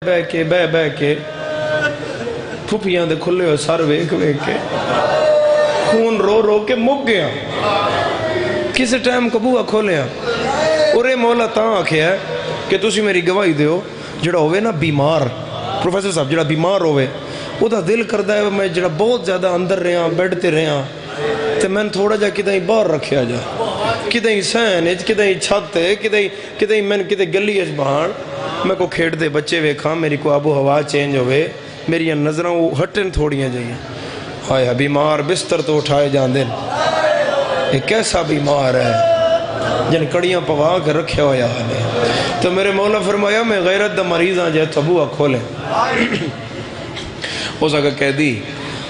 بہ کے پھپیاں دے کھلے ہوئے سر ویک کے خون رو رو کے مک گیا. کسی ٹائم کبوہ کھولیا اورے مولا تاں آکھیا ہے کہ تسی میری گواہی دیو جڑا ہوئے نا بیمار پروفیسر صاحب جڑا بیمار ہوئے او دا دل کردہ ہے میں جڑا بہت زیادہ اندر رہا بیڈ تے رہا تے میں تھوڑا جا کدیں باہر رکھیا جا کدیں سین کدیں چھت کدیں میں کدیں گلی اچ باہر میں کو کھیڑ دے بچے ویکھاں میری کو آب و ہوا چینج ہوئے میری نظریں ہٹن تھوڑیاں جائیں. ہائے بیمار بستر تو اٹھائے جان دن ایک کیسا بیمار ہے جن کڑیاں پوا کے رکھے ہویا ہے. تو میرے مولا فرمایا میں غیرت دا مریض ہاں جائے تبوہ کھولیں. ہو سکا کہہ دی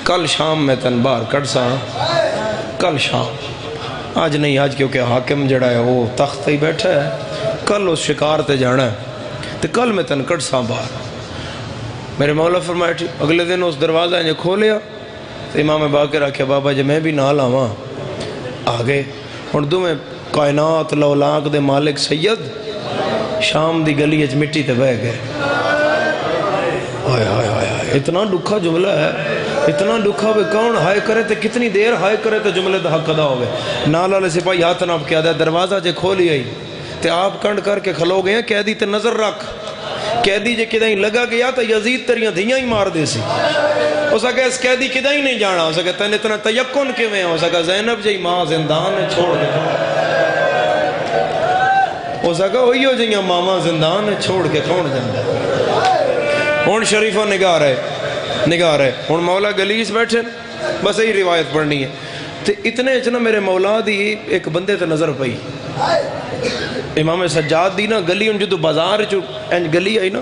کل شام میں تن باہر کٹ سا کل شام آج نہیں آج کیونکہ حاکم جڑا ہے وہ تخت ہی بیٹھا ہے کل اس شکار تے جانا ہے تو کل میں تن کٹ سا باہر. میرے مولا فرمایا ٹھیک. اگلے دن اس دروازہ انجھے کھولیا تو امام باقر آکھیا بابا جی میں بھی نہ لاواں آگے اور دو میں کائنات لولاک دے مالک سید شام دی گلی اچ مٹی تے بہ گئے. اتنا دکھا جملہ ہے اتنا دکھا بھی کون ہائے کرے تے کتنی دیر ہائے کرے تے جملے دا حق ادا ہوئے. نالا لے سپاہی ہاتھ ناب کیا دے دروازہ جے کھولی آئی تے آپ کنڈ کر کے کھلو گئے ہیں قیدی تے نظر رکھ قیدی جے کدہیں لگا گیا تو یزید تریاں دھیاں ہی مار دے سی. ہو سکا اس قیدی کدہیں ہی نہیں جانا ہو سکا تین اتنا تیقن کے میں ہو سکا زینب جی ماں زندان نے چھوڑ دے ہو سکا وہی ہو جائیں ماما زندان نے چھوڑ کے کون جاندہ. ہون شریفہ نگاہ رہے ہون مولا گلیس بیٹھے بس یہی روایت پڑھنی ہے. تو اتنے اچنا میرے مولا دی ایک بندے تے نظر پئی امام سجاد دی نا گلی ان جدو بازار چو انج گلی آئی نا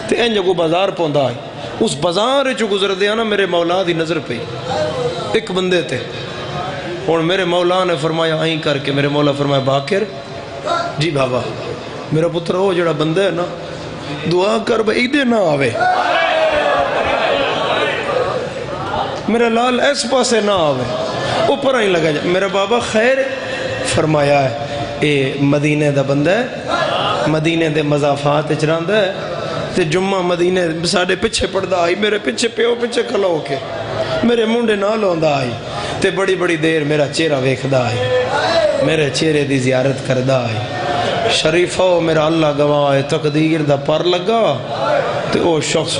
تے انج کو بازار پوندا آئی اس بازار چو گزر دیا نا میرے مولا دی نظر پئی ایک بندے تے. اور میرے مولا نے فرمایا آئیں کر کے میرے مولا فرمایا باقر جی بابا میرا پتر ہو جڑا بندہ ہے نا دعا کر بھائی دے نہ آوے میرا لال ایس پاسے نہ آوے اوپر آئیں لگا جائے. میرا بابا خیر فرمایا ہے اے مدینے دا بندہ ہے مدینے دے مضافات اچراندہ ہے تے جمعہ مدینے ساڑھے پچھے پڑھدا آئی میرے پچھے پیو پچھے کھلو کے میرے منڈے نہ لوندا آئی تے بڑی بڑی دیر میرا چہرہ ویکھدا آئی میرے چہرے دی زیارت کردہ آئی. شریفہ میرا اللہ گواہ ہے تقدیر دا پر لگا تے او شخص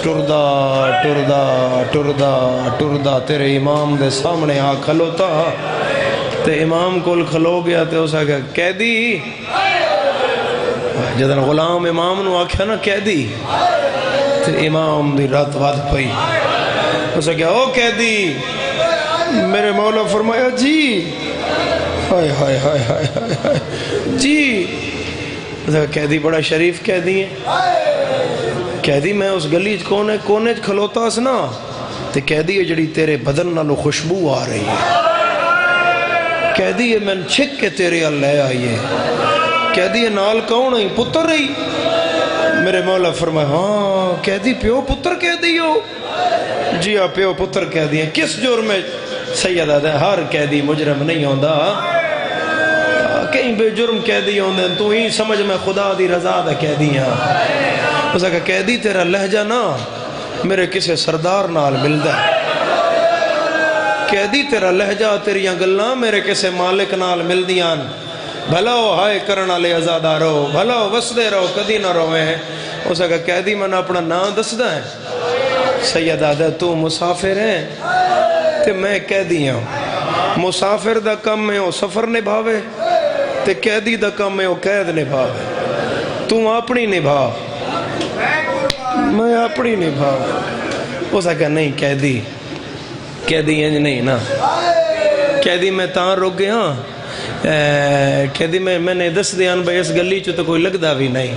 ٹردہ تیرے امام دے سامنے آ کھلوتا تے امام کول کھلو گیا تے اسا کہا قیدی جدن غلام امام نو آکھیا نا قیدی تے امام دی رات واد پئی اسا کہا او قیدی میرے مولا فرمایا جی ہائے جی قیدی بڑا شریف قیدی ہے قیدی میں اس گلی کونے کھلوتا سنا تے قیدی ہے جڑی تیرے بدن نالو خوشبو آ رہی ہے قیدی ہے میں چھک کے تیرے اللہ آئیے قیدی ہے نال کون آئی پتر رہی. میرے مولا فرمائے ہاں قیدی پیو پتر قیدی ہو جی ہاں پیو پتر قیدی ہیں. کس جرم میں سید آدھا ہر قیدی مجرم نہیں ہوندہ کہیں بے جرم قیدی ہوندے تو ہی سمجھ میں خدا دی رضا دا قیدی ہاں. اس کہا قیدی تیرا لہجہ نا میرے کسے سردار نال ملدہ ہے قیدی تیرا لہجہ تیریاں گلنا میرے کسے مالک نال ملدیاں بھلا ہو ہائے کرنا لے ازادہ رہو بھلا ہو وسدے رہو کدی نہ رویں. اس کہا قیدی میں نے اپنا نام دسدہ ہے سید آدھا تو مسافر ہیں تے میں قیدی ہوں. مسافر دا کم میں وہ سفر نبھاوے تے قیدی دا کم میں وہ قید نبھاوے. تو اپنی نبھا میں اپنی نبھا. اس کہا نہیں قیدی انج نہیں نا قیدی میں تاں رک گیا قیدی میں نے دس دیان بھائی اس گلی چو تو کوئی لگدا بھی نہیں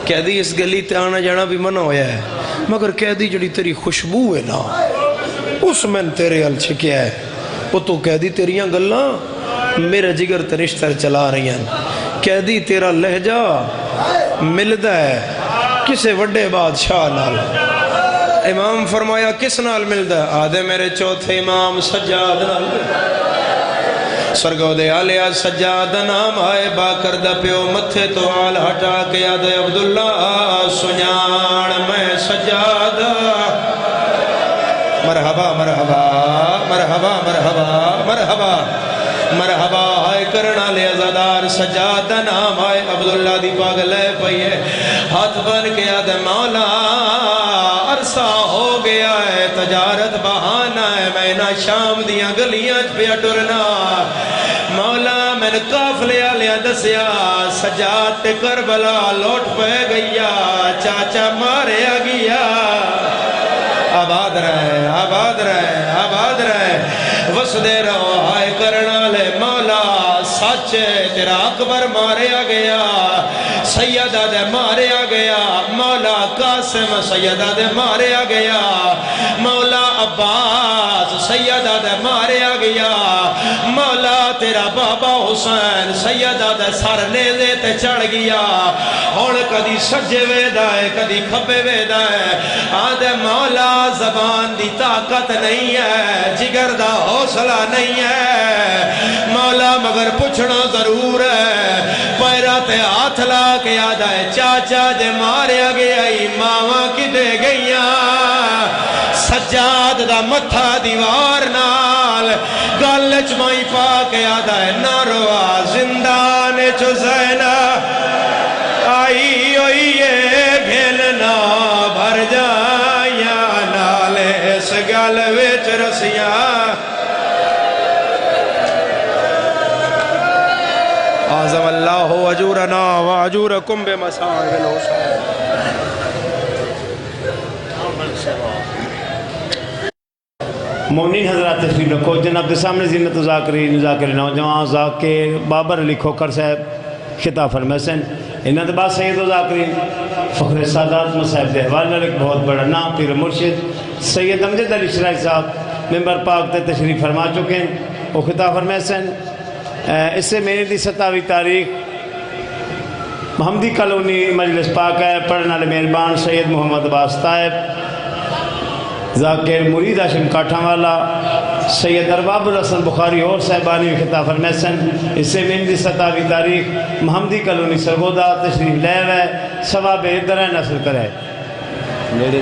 قیدی اس گلی تے آنا جانا بھی منع ہویا ہے مگر قیدی جڑی تیری خوشبو ہے نا اس میں تیرے حل چھکیا ہے وہ تو قیدی تیریاں گلنا میرے جگر ترشتر چلا رہی ہیں. قیدی تیرا لہجہ ملدہ ہے کسے وڈے بادشاہ نال. امام فرمایا کس نال ملدہ ہے آدھے میرے چوتھے امام سجاد نال. سرگو دے آلیا سجاد نام آئے باکر دا پیو متھے تو آل ہٹا کے آدھے عبداللہ سنیان میں سجاد مرحبا مرحبا مرحبا مرحبا مرحبا مرحبا آئے کرنا لے ازادار سجاد دا نام آئے عبداللہ دی پاگلے پئیے ہاتھ بن کے آدھے مولا عرصہ ہو گیا ہے تجارت بہانا ہے میں نہ شام دیاں گلیاں پہ اٹرنا مولا میں نے قافلے آلیا دسیا سجاد تے کربلا لوٹ پہ گیا چاچا مارے گیا آباد رہے آباد رہے آباد رہے وسدے رہو ہائے کرنا لے مولا سچے تیرا اکبر مارے گیا سیدہ دے مارے گیا مولا قاسم سیدہ دے مارے گیا مولا عباس سیدہ دے مارے گیا مولا تیرا بابا حسین سیدہ دے سر نیزے تے چڑھ گیا اور کدی سجے ویدہ ہے کدی کھبے ویدہ ہے آدھے مولا زبان دی طاقت نہیں ہے جگر دا حوصلہ نہیں ہے مولا مگر پوچھنا ضرور ہے پیرا تے ہاتھ لا کے آدھا ہے چاچا جے مارے گیا ہی ماما کی دے گئیاں سجاد دا متھا دیوار نال گل چمائی پا کے آدھا ہے نہ روا زندان چو زینہ آئی ہوئیے گھلنا بھر جائیا نالے اس گل وچ رسیاں اعظم اللہ اجورنا و اجورکم بمساعد الحسین مومنین حضرات تشریف رکھو جناب کے سامنے زینت ذاکرین ذاکر نوجوان ذاکر بابر علی کھوکر صاحب خطاب فرمیسن انہاں دے بعد سید و ذاکرین فخر سادات مصاحب دے حوالہ ایک بہت بڑا نام پیر مرشد سید امجد علی شرائع صاحب ممبر پاک تے تشریف فرما چکے ہیں وہ خطاب فرمیسن اس سے میری دی 27 تاریخ محمدی کالونی مجلس پاک ہے پڑھنے والے مہربان سید محمد عباس طائب ذاکر مرید ہاشم کاٹھا والا سید ارباب الحسن بخاری اور صاحبانی خطاب فرمیسن اس سے میری دی 27 تاریخ محمدی کالونی سرگودا تشریف لے ہے ثواب ادھر نصر کرے میرے